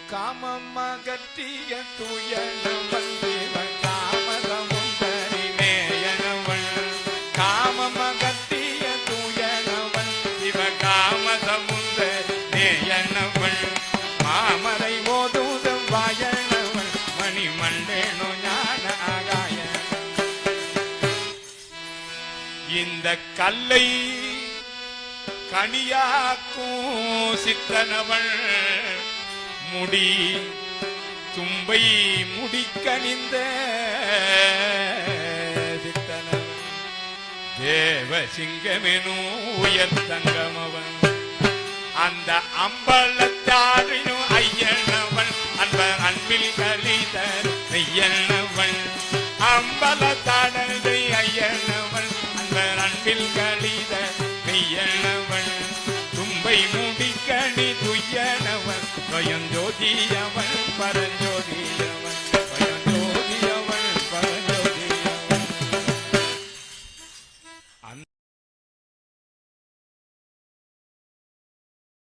காமமகற்றிய தூயனவன் இவன் காமதமுந்தரி மேயனவன் காமமகற்றிய தூயனவன் இவன் காமதமுந்தரி மேயனவன் மாமரை ஓதுதம் வாயனவன் மணிமண்டேனோ ஞான ஆகாய இந்த கல்லை கனியாக்கும் சித்தனவள் முடி தும்பை முடிக்கணிந்த சித்தனவன் தேவசிங்கமெனும் உயர்த்தங்கமவன் அந்த அம்பலத்தாழினும் ஐயனவன் அன்பர் அன்பில் கலிதர் ஐயனவன் அம்பலத்தாடலை ஐயனவன் அன்பர் அன்பில் கலிதர் மெய்யனவன் தும்பை முடிக்கணி துய்யனவன் நொயஞ்சோதியவன் பரஞ்சோதிய